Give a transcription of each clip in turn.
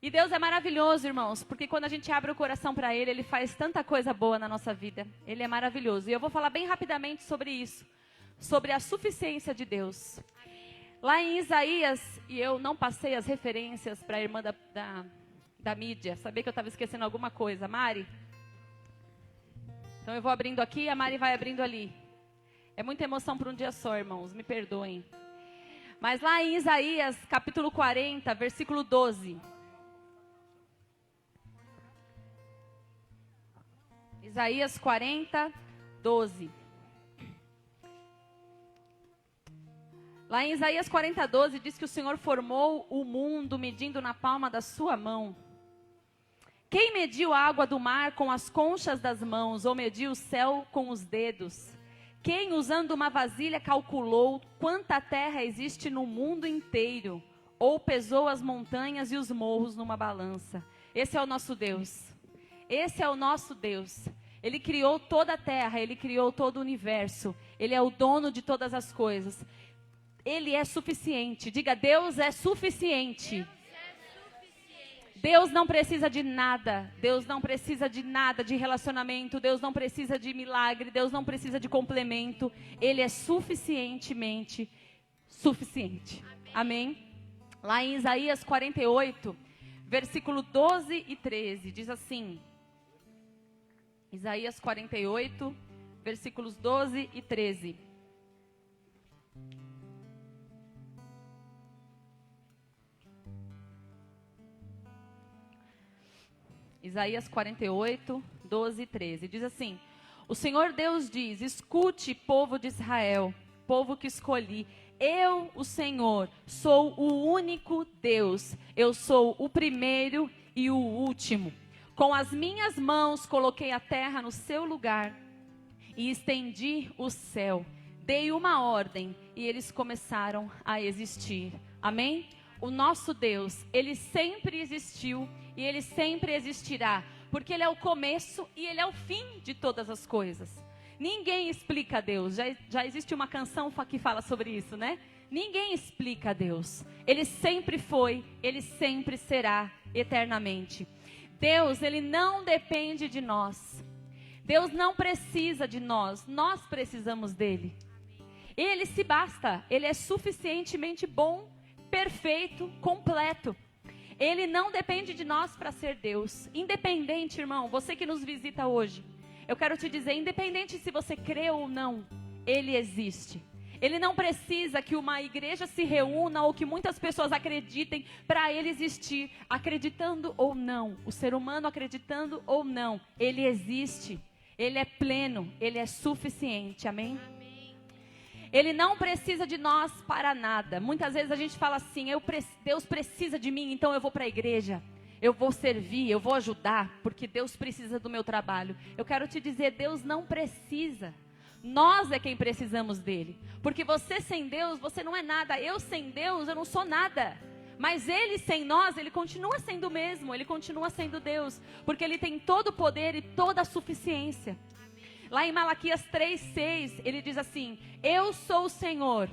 E Deus é maravilhoso, irmãos, porque quando a gente abre o coração para Ele, Ele faz tanta coisa boa na nossa vida. Ele é maravilhoso. E eu vou falar bem rapidamente sobre isso, sobre a suficiência de Deus. Lá em Isaías, e eu não passei as referências para a irmã da mídia, sabia que eu estava esquecendo alguma coisa, Mari? Então eu vou abrindo aqui, a Mari vai abrindo ali. É muita emoção para um dia só, irmãos, me perdoem. Mas lá em Isaías, capítulo 40, versículo 12. Isaías 40, 12. Lá em Isaías 40, 12, diz que o Senhor formou o mundo medindo na palma da sua mão. Quem mediu a água do mar com as conchas das mãos, ou mediu o céu com os dedos? Quem, usando uma vasilha, calculou quanta terra existe no mundo inteiro, ou pesou as montanhas e os morros numa balança? Esse é o nosso Deus. Esse é o nosso Deus. Ele criou toda a terra, Ele criou todo o universo. Ele é o dono de todas as coisas. Ele é suficiente. Diga, Deus é suficiente. Deus não precisa de nada. Deus não precisa de nada de relacionamento. Deus não precisa de milagre. Deus não precisa de complemento. Ele é suficientemente suficiente. Amém? Lá em Isaías 48, versículo 12 e 13, diz assim. Isaías 48, versículos 12 e 13. Isaías 48, 12 e 13. Diz assim: o Senhor Deus diz: escute, povo de Israel, povo que escolhi. Eu, o Senhor, sou o único Deus. Eu sou o primeiro e o último. Com as minhas mãos coloquei a terra no seu lugar e estendi o céu. Dei uma ordem e eles começaram a existir. Amém? O nosso Deus, Ele sempre existiu e Ele sempre existirá, porque Ele é o começo e Ele é o fim de todas as coisas. Ninguém explica Deus. Já existe uma canção que fala sobre isso, né? Ninguém explica Deus. Ele sempre foi, Ele sempre será eternamente. Deus, Ele não depende de nós. Deus não precisa de nós. Nós precisamos dEle. Ele se basta. Ele é suficientemente bom, perfeito, completo. Ele não depende de nós para ser Deus. Independente, irmão, você que nos visita hoje, eu quero te dizer, independente se você crê ou não, Ele existe. Ele não precisa que uma igreja se reúna ou que muitas pessoas acreditem para Ele existir. Acreditando ou não, o ser humano acreditando ou não, Ele existe. Ele é pleno, Ele é suficiente, amém? Ele não precisa de nós para nada. Muitas vezes a gente fala assim, Deus precisa de mim, então eu vou para a igreja. Eu vou servir, eu vou ajudar, porque Deus precisa do meu trabalho. Eu quero te dizer, Deus não precisa. Nós é quem precisamos dele. Porque você sem Deus, você não é nada. Eu sem Deus, eu não sou nada. Mas Ele sem nós, Ele continua sendo o mesmo. Ele continua sendo Deus. Porque Ele tem todo o poder e toda a suficiência. Lá em Malaquias 3:6, Ele diz assim: eu sou o Senhor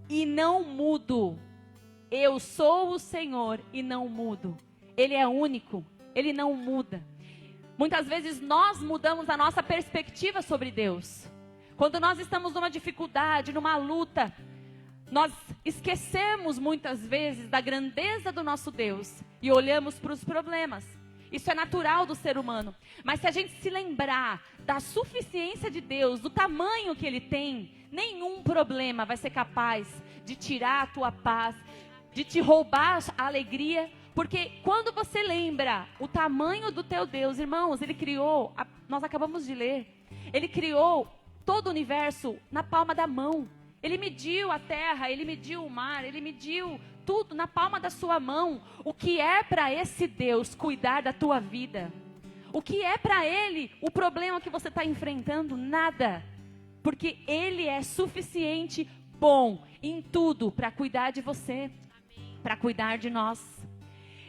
e não mudo. Eu sou o Senhor e não mudo. Ele é único, Ele não muda. Muitas vezes nós mudamos a nossa perspectiva sobre Deus. Quando nós estamos numa dificuldade, numa luta, nós esquecemos muitas vezes da grandeza do nosso Deus e olhamos para os problemas. Isso é natural do ser humano. Mas se a gente se lembrar da suficiência de Deus, do tamanho que Ele tem, nenhum problema vai ser capaz de tirar a tua paz, de te roubar a alegria. Porque quando você lembra o tamanho do teu Deus, irmãos, Ele criou, nós acabamos de ler, Ele criou todo o universo na palma da mão. Ele mediu a terra, Ele mediu o mar, Ele mediu tudo na palma da sua mão. O que é para esse Deus cuidar da tua vida? O que é para Ele o problema que você está enfrentando? Nada. Porque Ele é suficiente, bom em tudo para cuidar de você, para cuidar de nós.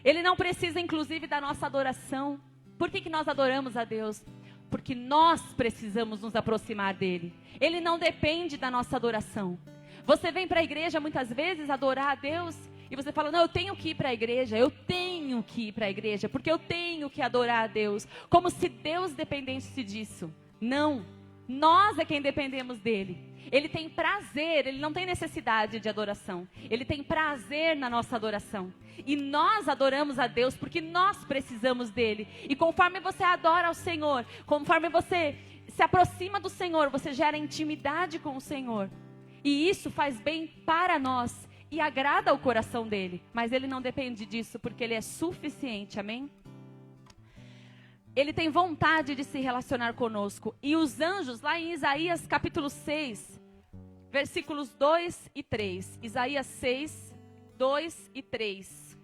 Ele não precisa, inclusive, da nossa adoração. Por que nós adoramos a Deus? Porque nós precisamos nos aproximar dEle. Ele não depende da nossa adoração. Você vem para a igreja muitas vezes adorar a Deus e você fala, não, eu tenho que ir para a igreja, eu tenho tenho que ir para a igreja, porque eu tenho que adorar a Deus, como se Deus dependesse disso. Não, nós é quem dependemos dele. Ele tem prazer, ele não tem necessidade de adoração. Ele tem prazer na nossa adoração. E nós adoramos a Deus porque nós precisamos dele. E conforme você adora ao Senhor, conforme você se aproxima do Senhor, você gera intimidade com o Senhor. E isso faz bem para nós e agrada ao coração dele. Mas ele não depende disso porque ele é suficiente, amém? Ele tem vontade de se relacionar conosco. E os anjos, lá em Isaías capítulo 6, versículos 2 e 3. Isaías 6, 2 e 3.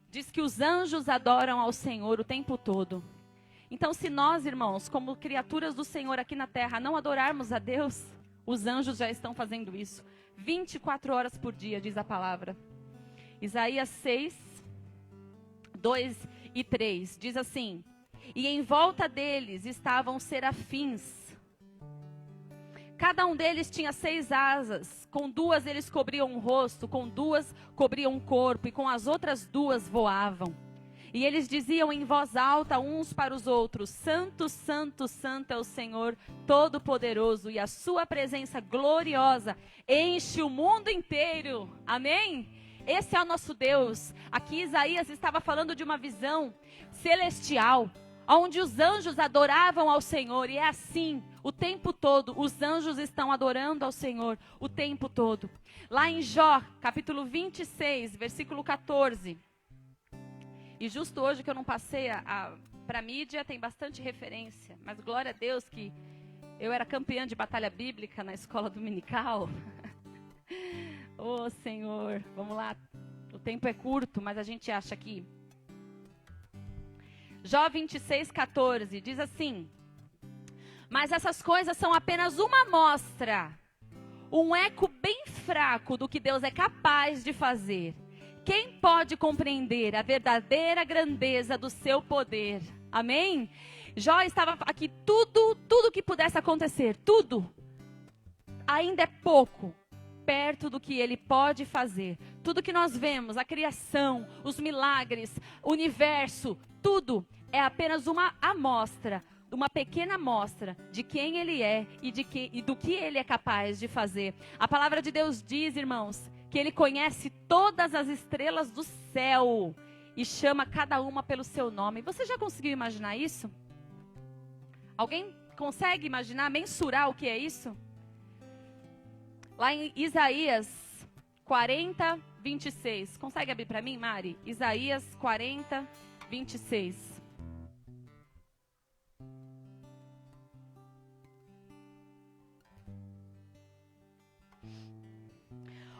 Diz que os anjos adoram ao Senhor o tempo todo. Então, se nós, irmãos, como criaturas do Senhor aqui na terra, não adorarmos a Deus, os anjos já estão fazendo isso. 24 horas por dia, diz a palavra. Isaías 6, 2 e 3, diz assim: e em volta deles estavam serafins. Cada um deles tinha 6 asas. Com 2 eles cobriam o rosto, com 2 cobriam o corpo, e com as outras 2 voavam. E eles diziam em voz alta uns para os outros: Santo, Santo, Santo é o Senhor Todo-Poderoso, e a sua presença gloriosa enche o mundo inteiro. Amém? Esse é o nosso Deus. Aqui Isaías estava falando de uma visão celestial, onde os anjos adoravam ao Senhor. E é assim, o tempo todo, os anjos estão adorando ao Senhor, o tempo todo. Lá em Jó, capítulo 26, versículo 14... E justo hoje que eu não passei para a mídia, tem bastante referência. Mas glória a Deus que eu era campeã de batalha bíblica na escola dominical. Oh, Senhor, vamos lá. O tempo é curto, mas a gente acha aqui. Jó 26, 14, diz assim: mas essas coisas são apenas uma amostra, um eco bem fraco do que Deus é capaz de fazer. Quem pode compreender a verdadeira grandeza do seu poder? Amém? Jó estava aqui, tudo que pudesse acontecer, tudo, ainda é pouco, perto do que ele pode fazer. Tudo que nós vemos, a criação, os milagres, o universo, tudo é apenas uma amostra, uma pequena amostra de quem ele é e do que ele é capaz de fazer. A palavra de Deus diz, irmãos, que ele conhece todas as estrelas do céu e chama cada uma pelo seu nome. Você já conseguiu imaginar isso? Alguém consegue imaginar, mensurar o que é isso? Lá em Isaías 40, 26. Consegue abrir para mim, Mari? Isaías 40, 26.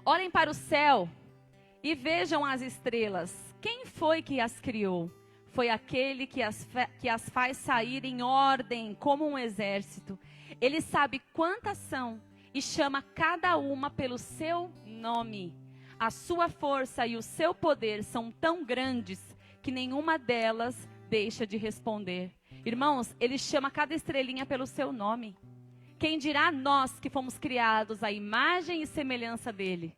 Olhem para o céu e vejam as estrelas. Quem foi que as criou? Foi aquele que as faz sair em ordem como um exército. Ele sabe quantas são e chama cada uma pelo seu nome. A sua força e o seu poder são tão grandes que nenhuma delas deixa de responder. Irmãos, ele chama cada estrelinha pelo seu nome. Quem dirá nós que fomos criados à imagem e semelhança dele?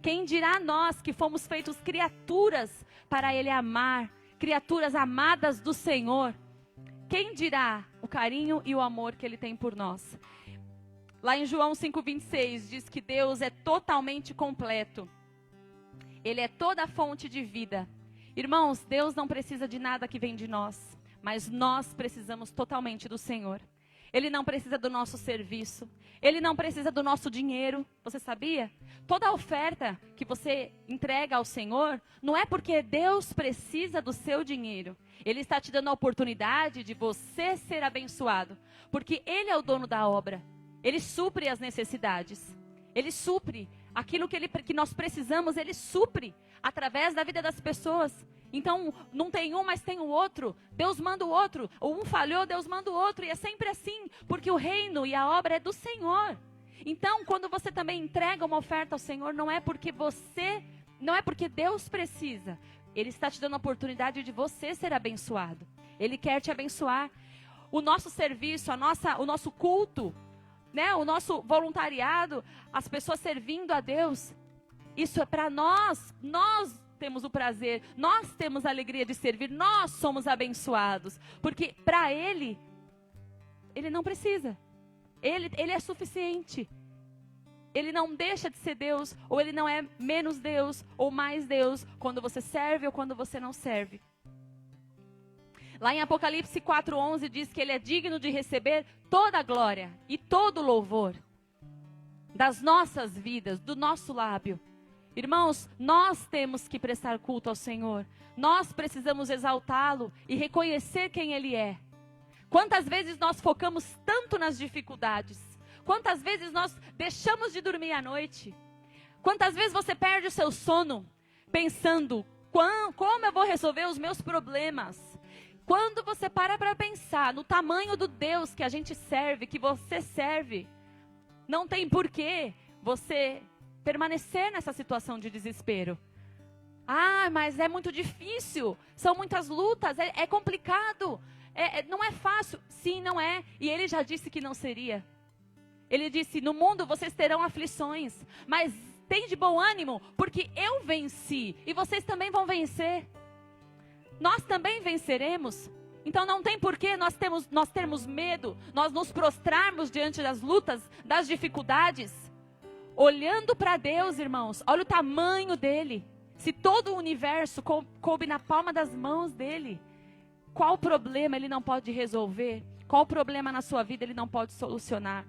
Quem dirá nós que fomos feitos criaturas para ele amar, criaturas amadas do Senhor? Quem dirá o carinho e o amor que ele tem por nós? Lá em João 5,26 diz que Deus é totalmente completo. Ele é toda a fonte de vida. Irmãos, Deus não precisa de nada que vem de nós, mas nós precisamos totalmente do Senhor. Ele não precisa do nosso serviço. Ele não precisa do nosso dinheiro. Você sabia? Toda oferta que você entrega ao Senhor, não é porque Deus precisa do seu dinheiro. Ele está te dando a oportunidade de você ser abençoado. Porque Ele é o dono da obra. Ele supre as necessidades. Ele supre aquilo que nós precisamos. Ele supre através da vida das pessoas. Então, não tem um, mas tem o outro. Deus manda o outro. Um falhou, Deus manda o outro. E é sempre assim, porque o reino e a obra é do Senhor. Então, quando você também entrega uma oferta ao Senhor, não é porque Deus precisa. Ele está te dando a oportunidade de você ser abençoado. Ele quer te abençoar. O nosso serviço, o nosso culto, né, o nosso voluntariado, as pessoas servindo a Deus, isso é para nós. Nós temos o prazer, nós temos a alegria de servir, nós somos abençoados. Porque para Ele não precisa. Ele é suficiente. Ele não deixa de ser Deus, ou Ele não é menos Deus, ou mais Deus, quando você serve ou quando você não serve. Lá em Apocalipse 4:11 diz que Ele é digno de receber toda a glória e todo o louvor das nossas vidas, do nosso lábio. Irmãos, nós temos que prestar culto ao Senhor. Nós precisamos exaltá-lo e reconhecer quem Ele é. Quantas vezes nós focamos tanto nas dificuldades? Quantas vezes nós deixamos de dormir à noite? Quantas vezes você perde o seu sono pensando, como eu vou resolver os meus problemas? Quando você para pensar no tamanho do Deus que a gente serve, que você serve, não tem porquê você permanecer nessa situação de desespero. Ah, mas é muito difícil, são muitas lutas, é complicado, não é fácil. Sim, não é, e Ele já disse que não seria. Ele disse, no mundo vocês terão aflições, mas tem de bom ânimo, porque eu venci, e vocês também vão vencer. Nós também venceremos. Então não tem porquê nós termos medo, nós nos prostrarmos diante das lutas, das dificuldades. Olhando para Deus, irmãos, olha o tamanho dele. Se todo o universo coube na palma das mãos dele, qual problema ele não pode resolver? Qual problema na sua vida ele não pode solucionar?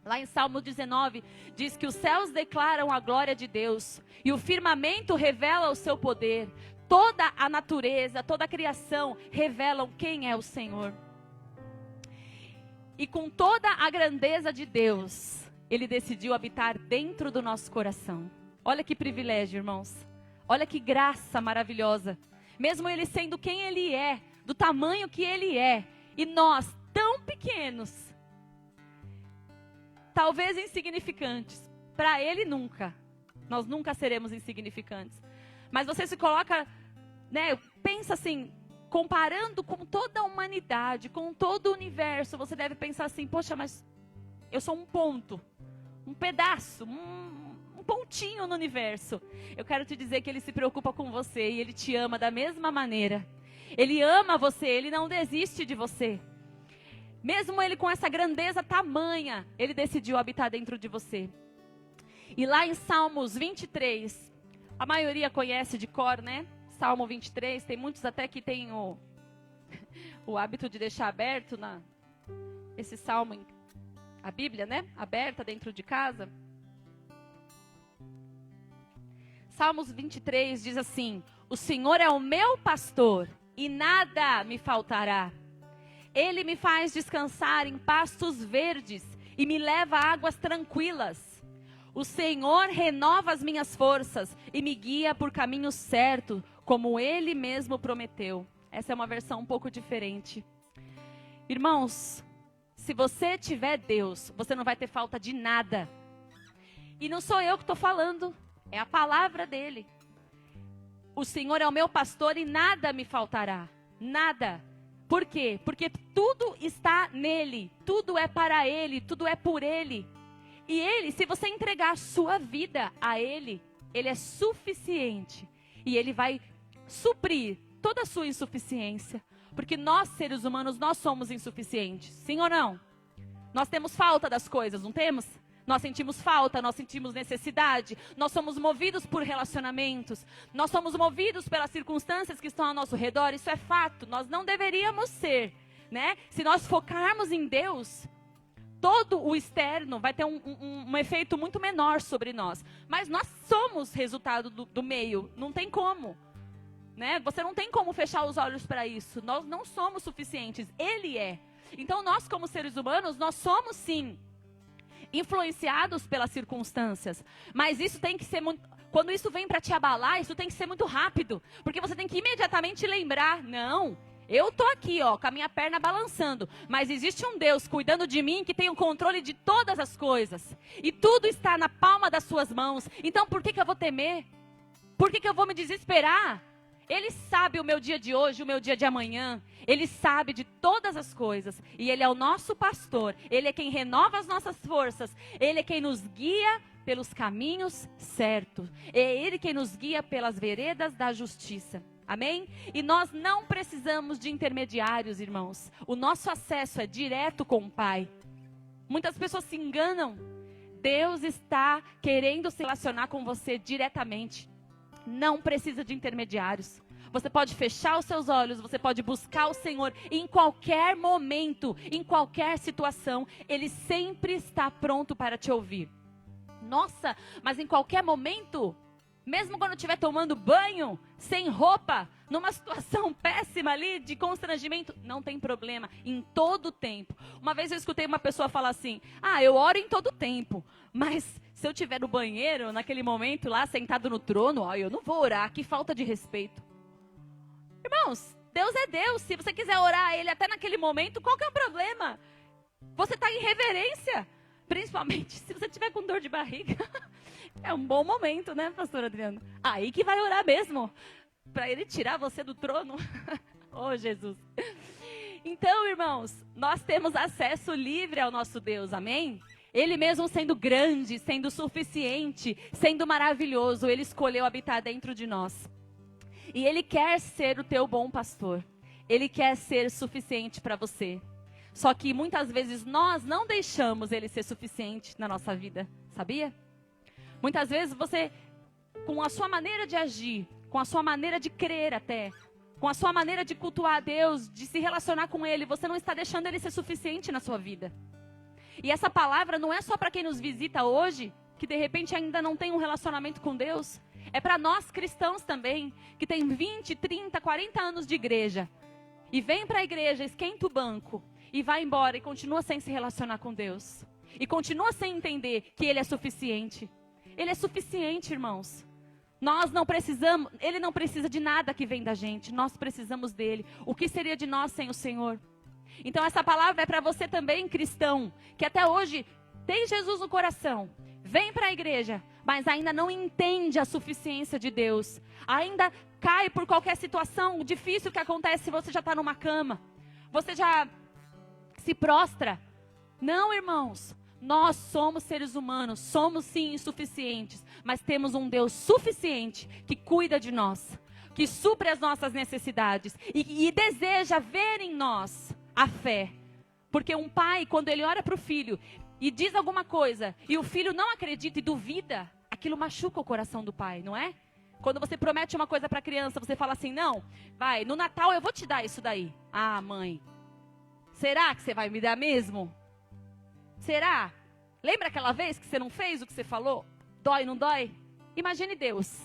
Lá em Salmo 19, diz que os céus declaram a glória de Deus, e o firmamento revela o seu poder. Toda a natureza, toda a criação revelam quem é o Senhor. E com toda a grandeza de Deus, Ele decidiu habitar dentro do nosso coração. Olha que privilégio, irmãos. Olha que graça maravilhosa. Mesmo Ele sendo quem Ele é, do tamanho que Ele é, e nós, tão pequenos, talvez insignificantes, para Ele nunca. Nós nunca seremos insignificantes. Mas você se coloca, né, pensa assim, comparando com toda a humanidade, com todo o universo, você deve pensar assim, poxa, mas eu sou um ponto, um pedaço, um pontinho no universo. Eu quero te dizer que Ele se preocupa com você e Ele te ama da mesma maneira. Ele ama você, Ele não desiste de você. Mesmo Ele com essa grandeza tamanha, Ele decidiu habitar dentro de você. E lá em Salmos 23, a maioria conhece de cor, né? Salmo 23, tem muitos até que tem o hábito de deixar aberto esse salmo, a Bíblia, né? Aberta dentro de casa. Salmos 23 diz assim: o Senhor é o meu pastor e nada me faltará. Ele me faz descansar em pastos verdes e me leva a águas tranquilas. O Senhor renova as minhas forças e me guia por caminho certo, como Ele mesmo prometeu. Essa é uma versão um pouco diferente. Irmãos, se você tiver Deus, você não vai ter falta de nada. E não sou eu que estou falando, é a palavra dele. O Senhor é o meu pastor e nada me faltará. Nada. Por quê? Porque tudo está nele, tudo é para Ele, tudo é por Ele. E Ele, se você entregar a sua vida a Ele, Ele é suficiente. E Ele vai suprir toda a sua insuficiência. Porque nós, seres humanos, nós somos insuficientes. Sim ou não? Nós temos falta das coisas, não temos? Nós sentimos falta, nós sentimos necessidade. Nós somos movidos por relacionamentos. Nós somos movidos pelas circunstâncias que estão ao nosso redor. Isso é fato. Nós não deveríamos ser, né? Se nós focarmos em Deus, todo o externo vai ter um efeito muito menor sobre nós. Mas nós somos resultado do meio. Não tem como, né? Você não tem como fechar os olhos para isso. Nós não somos suficientes. Ele é. Então nós, como seres humanos, nós somos sim influenciados pelas circunstâncias. Mas isso tem que ser muito... Quando isso vem para te abalar, isso tem que ser muito rápido. Porque você tem que imediatamente lembrar, não... Eu tô aqui, ó, com a minha perna balançando, mas existe um Deus cuidando de mim que tem o controle de todas as coisas. E tudo está na palma das suas mãos. Então por que eu vou temer? Por que eu vou me desesperar? Ele sabe o meu dia de hoje, o meu dia de amanhã. Ele sabe de todas as coisas. E Ele é o nosso pastor. Ele é quem renova as nossas forças. Ele é quem nos guia pelos caminhos certos. É Ele quem nos guia pelas veredas da justiça. Amém? E nós não precisamos de intermediários, irmãos. O nosso acesso é direto com o Pai. Muitas pessoas se enganam. Deus está querendo se relacionar com você diretamente. Não precisa de intermediários. Você pode fechar os seus olhos, você pode buscar o Senhor em qualquer momento, em qualquer situação. Ele sempre está pronto para te ouvir. Nossa, mas em qualquer momento, mesmo quando estiver tomando banho, sem roupa, numa situação péssima ali, de constrangimento, não tem problema, em todo tempo. Uma vez eu escutei uma pessoa falar assim, eu oro em todo tempo, mas se eu estiver no banheiro, naquele momento lá, sentado no trono, eu não vou orar, que falta de respeito. Irmãos, Deus é Deus, se você quiser orar a Ele até naquele momento, qual que é o problema? Você está em reverência, principalmente se você estiver com dor de barriga. É um bom momento, né, pastor Adriano? Aí que vai orar mesmo, para Ele tirar você do trono. Oh, Jesus. Então, irmãos, nós temos acesso livre ao nosso Deus, amém? Ele mesmo sendo grande, sendo suficiente, sendo maravilhoso, Ele escolheu habitar dentro de nós. E Ele quer ser o teu bom pastor. Ele quer ser suficiente para você. Só que muitas vezes nós não deixamos Ele ser suficiente na nossa vida, sabia? Muitas vezes você, com a sua maneira de agir, com a sua maneira de crer até, com a sua maneira de cultuar a Deus, de se relacionar com Ele, você não está deixando Ele ser suficiente na sua vida. E essa palavra não é só para quem nos visita hoje, que de repente ainda não tem um relacionamento com Deus. É para nós cristãos também, que tem 20, 30, 40 anos de igreja. E vem para a igreja, esquenta o banco e vai embora e continua sem se relacionar com Deus. E continua sem entender que Ele é suficiente. Ele é suficiente, irmãos. Nós não precisamos, Ele não precisa de nada que vem da gente. Nós precisamos dEle. O que seria de nós sem o Senhor? Então essa palavra é para você também, cristão, que até hoje tem Jesus no coração. Vem para a igreja, mas ainda não entende a suficiência de Deus. Ainda cai por qualquer situação difícil que acontece, você já está numa cama. Você já se prostra. Não, irmãos. Nós somos seres humanos, somos sim insuficientes, mas temos um Deus suficiente que cuida de nós, que supre as nossas necessidades e deseja ver em nós a fé. Porque um pai, quando ele ora para o filho e diz alguma coisa e o filho não acredita e duvida, aquilo machuca o coração do pai, não é? Quando você promete uma coisa para a criança, você fala assim, não, vai, no Natal eu vou te dar isso daí. Ah, mãe, será que você vai me dar mesmo? Será? Lembra aquela vez que você não fez o que você falou? Dói, não dói? Imagine Deus.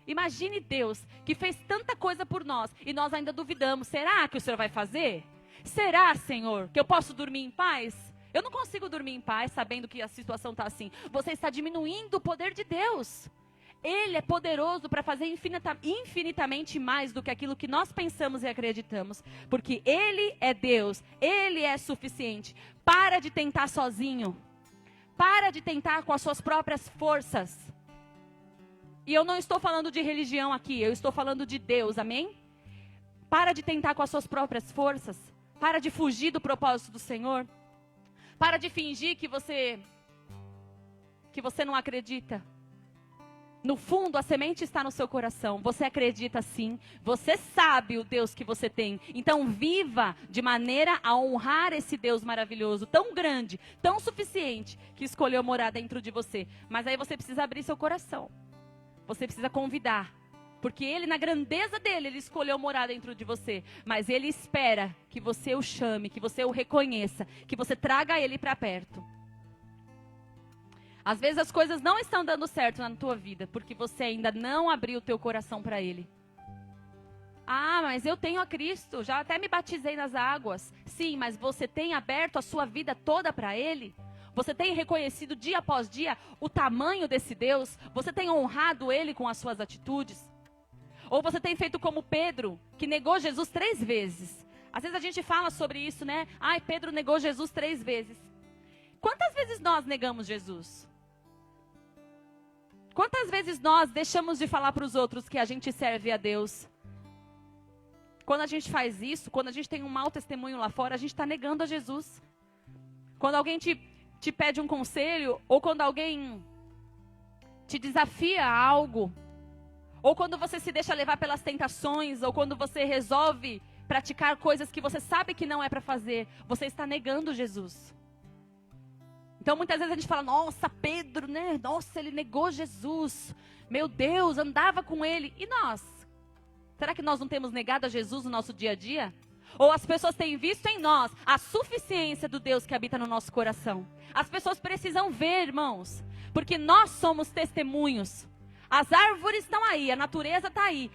Imagine Deus que fez tanta coisa por nós e nós ainda duvidamos. Será que o Senhor vai fazer? Será, Senhor, que eu posso dormir em paz? Eu não consigo dormir em paz sabendo que a situação está assim. Você está diminuindo o poder de Deus. Ele é poderoso para fazer infinitamente mais do que aquilo que nós pensamos e acreditamos. Porque Ele é Deus. Ele é suficiente. Para de tentar sozinho. Para de tentar com as suas próprias forças. E eu não estou falando de religião aqui. Eu estou falando de Deus. Amém? Para de tentar com as suas próprias forças. Para de fugir do propósito do Senhor. Para de fingir que você não acredita. No fundo, a semente está no seu coração. Você acredita sim. Você sabe o Deus que você tem. Então, viva de maneira a honrar esse Deus maravilhoso, tão grande, tão suficiente, que escolheu morar dentro de você. Mas aí você precisa abrir seu coração. Você precisa convidar. Porque Ele, na grandeza dEle, Ele escolheu morar dentro de você. Mas Ele espera que você o chame, que você o reconheça, que você traga Ele para perto. Às vezes as coisas não estão dando certo na tua vida, porque você ainda não abriu o teu coração para Ele. Ah, mas eu tenho a Cristo, já até me batizei nas águas. Sim, mas você tem aberto a sua vida toda para Ele? Você tem reconhecido dia após dia o tamanho desse Deus? Você tem honrado Ele com as suas atitudes? Ou você tem feito como Pedro, que negou Jesus 3 vezes? Às vezes a gente fala sobre isso, né? Ai, Pedro negou Jesus 3 vezes. Quantas vezes nós negamos Jesus? Quantas vezes nós deixamos de falar para os outros que a gente serve a Deus? quando a gente faz isso, quando a gente tem um mau testemunho lá fora, a gente está negando a Jesus. Quando alguém te pede um conselho, ou quando alguém te desafia a algo, ou quando você se deixa levar pelas tentações, ou quando você resolve praticar coisas que você sabe que não é para fazer, você está negando Jesus. Então muitas vezes a gente fala, nossa, Pedro, né? Nossa, ele negou Jesus. Meu Deus, andava com ele. E nós? Será que nós não temos negado a Jesus no nosso dia a dia? Ou as pessoas têm visto em nós a suficiência do Deus que habita no nosso coração? As pessoas precisam ver, irmãos, porque nós somos testemunhos. As árvores estão aí, a natureza está aí.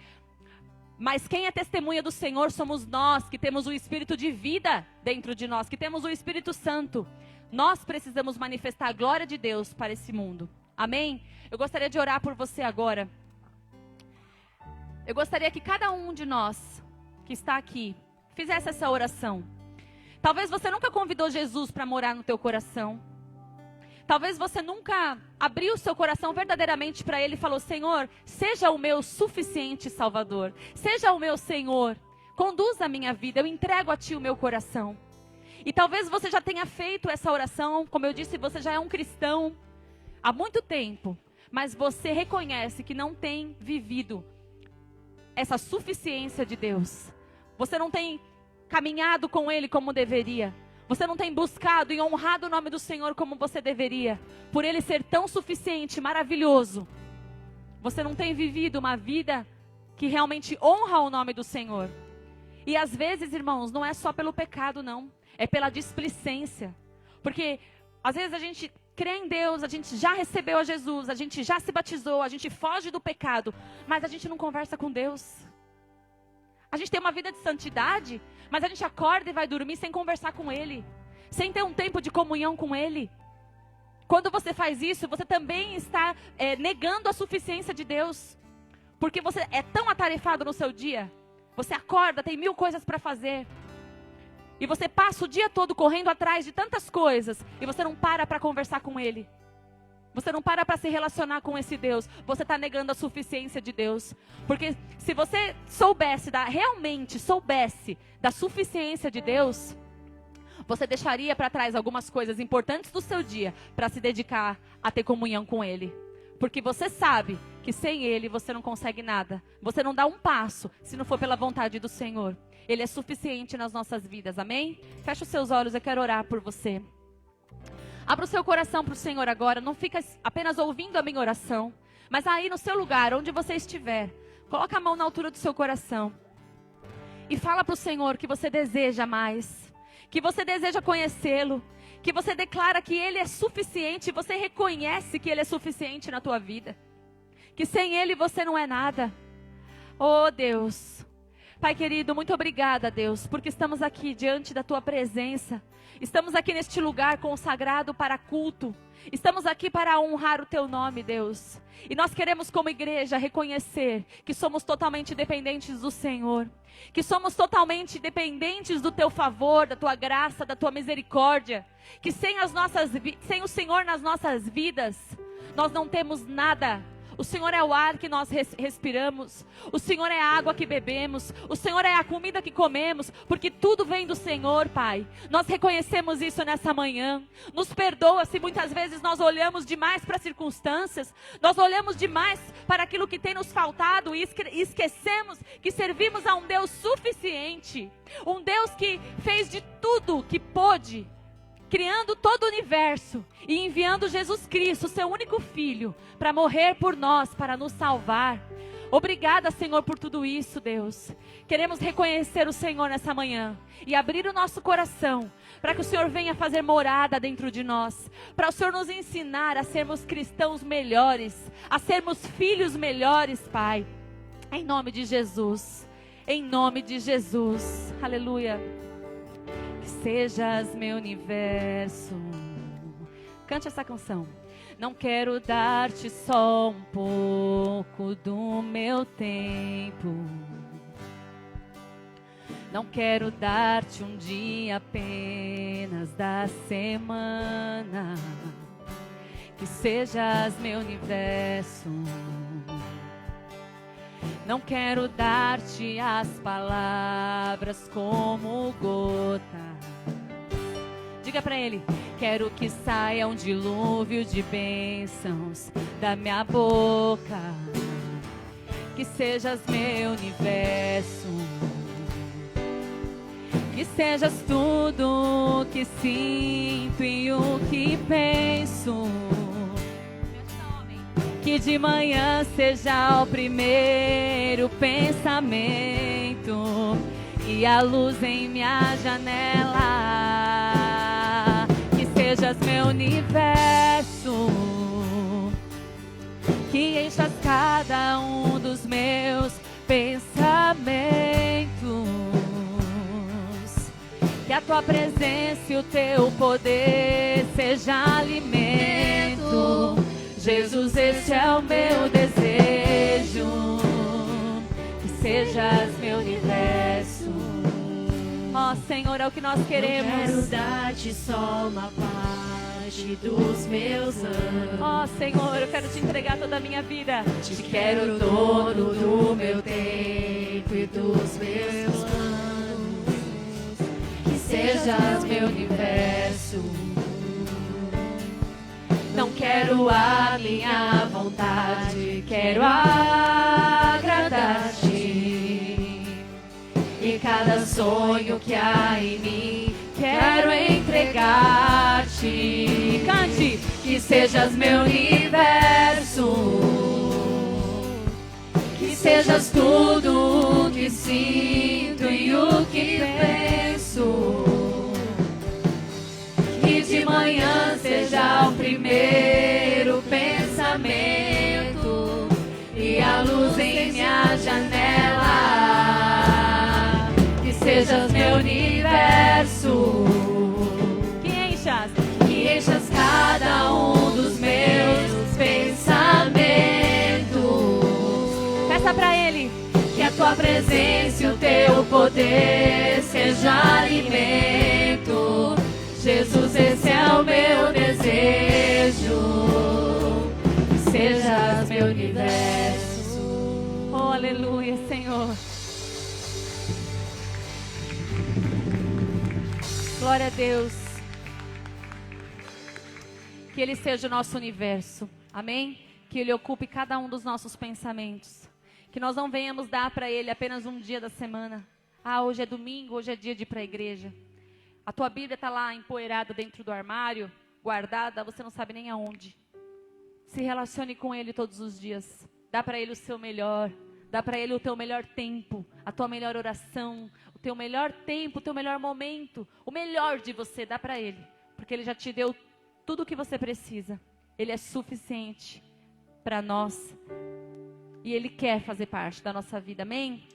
Mas quem é testemunha do Senhor somos nós, que temos o Espírito de vida dentro de nós, que temos o Espírito Santo. Nós precisamos manifestar a glória de Deus para esse mundo. Amém? Eu gostaria de orar por você agora. Eu gostaria que cada um de nós que está aqui fizesse essa oração. Talvez você nunca convidou Jesus para morar no teu coração. Talvez você nunca abriu o seu coração verdadeiramente para Ele e falou, Senhor, seja o meu suficiente Salvador. Seja o meu Senhor. Conduza a minha vida, eu entrego a Ti o meu coração. E talvez você já tenha feito essa oração, como eu disse, você já é um cristão há muito tempo. Mas você reconhece que não tem vivido essa suficiência de Deus. Você não tem caminhado com Ele como deveria. Você não tem buscado e honrado o nome do Senhor como você deveria. Por Ele ser tão suficiente, maravilhoso. Você não tem vivido uma vida que realmente honra o nome do Senhor. E às vezes, irmãos, não é só pelo pecado, não. É pela displicência. Porque às vezes a gente crê em Deus, a gente já recebeu a Jesus, a gente já se batizou, a gente foge do pecado, mas a gente não conversa com Deus. A gente tem uma vida de santidade, mas a gente acorda e vai dormir sem conversar com Ele, sem ter um tempo de comunhão com Ele. Quando você faz isso, você também está negando a suficiência de Deus, porque você é tão atarefado no seu dia, você acorda, tem 1000 coisas para fazer, e você passa o dia todo correndo atrás de tantas coisas, e você não para conversar com Ele. Você não para se relacionar com esse Deus. Você está negando a suficiência de Deus. Porque se você realmente soubesse da suficiência de Deus, você deixaria para trás algumas coisas importantes do seu dia para se dedicar a ter comunhão com Ele. Porque você sabe que sem Ele você não consegue nada. Você não dá um passo se não for pela vontade do Senhor. Ele é suficiente nas nossas vidas, amém? Feche os seus olhos, eu quero orar por você. Abra o seu coração para o Senhor agora, não fica apenas ouvindo a minha oração, mas aí no seu lugar, onde você estiver, coloca a mão na altura do seu coração e fala para o Senhor que você deseja mais, que você deseja conhecê-lo, que você declara que Ele é suficiente, e você reconhece que Ele é suficiente na tua vida, que sem Ele você não é nada. Oh Deus, Pai querido, muito obrigada, Deus, porque estamos aqui diante da Tua presença. Estamos aqui neste lugar consagrado para culto. Estamos aqui para honrar o Teu nome, Deus. E nós queremos como igreja reconhecer que somos totalmente dependentes do Senhor. Que somos totalmente dependentes do Teu favor, da Tua graça, da Tua misericórdia. Que sem o Senhor nas nossas vidas, nós não temos nada. O Senhor é o ar que nós respiramos. O Senhor é a água que bebemos. O Senhor é a comida que comemos. Porque tudo vem do Senhor, Pai. Nós reconhecemos isso nessa manhã. Nos perdoa se muitas vezes nós olhamos demais para as circunstâncias. Nós olhamos demais para aquilo que tem nos faltado. E esquecemos que servimos a um Deus suficiente. Um Deus que fez de tudo que pôde, criando todo o universo e enviando Jesus Cristo, seu único Filho, para morrer por nós, para nos salvar. Obrigada, Senhor, por tudo isso, Deus. Queremos reconhecer o Senhor nessa manhã e abrir o nosso coração para que o Senhor venha fazer morada dentro de nós, para o Senhor nos ensinar a sermos cristãos melhores, a sermos filhos melhores, Pai. Em nome de Jesus. Em nome de Jesus. Aleluia. Que sejas meu universo. Cante essa canção. Não quero dar-te só um pouco do meu tempo. Não quero dar-te um dia apenas da semana. Que sejas meu universo. Não quero dar-te as palavras como gota. Diga pra ele: quero que saia um dilúvio de bênçãos da minha boca. Que sejas meu universo, que sejas tudo o que sinto e o que penso. Que de manhã seja o primeiro pensamento e a luz em minha janela. Que sejas meu universo, que enchas cada um dos meus pensamentos. Que a tua presença e o teu poder seja alimento. Jesus, esse é o meu desejo, que sejas meu universo. Ó Senhor, é o que nós queremos. Não quero dar-te só uma parte dos meus anos. Ó Senhor, eu quero te entregar toda a minha vida. Te quero todo do meu tempo e dos meus planos. Que sejas meu universo. Não quero a minha vontade, quero agradar-te. E cada sonho que há em mim, quero entregar-te. Cante! Que sejas meu universo, que sejas tudo o que sinto e o que penso. Que de manhã seja o primeiro pensamento e a luz em minha janela. Que sejas meu universo, que enchas cada um dos meus pensamentos. Peça pra ele. Que a tua presença e o teu poder seja alimento. Jesus, esse é o meu desejo, que sejas meu universo. Oh, aleluia, Senhor. Glória a Deus. Que Ele seja o nosso universo, amém? Que Ele ocupe cada um dos nossos pensamentos. Que nós não venhamos dar para Ele apenas um dia da semana. Ah, hoje é domingo, hoje é dia de ir para a igreja. A tua Bíblia está lá empoeirada dentro do armário, guardada, você não sabe nem aonde. Se relacione com Ele todos os dias. Dá para Ele o seu melhor. Dá para Ele o teu melhor tempo, a tua melhor oração, o teu melhor tempo, o teu melhor momento. O melhor de você, dá para Ele. Porque Ele já te deu tudo o que você precisa. Ele é suficiente para nós. E Ele quer fazer parte da nossa vida, amém?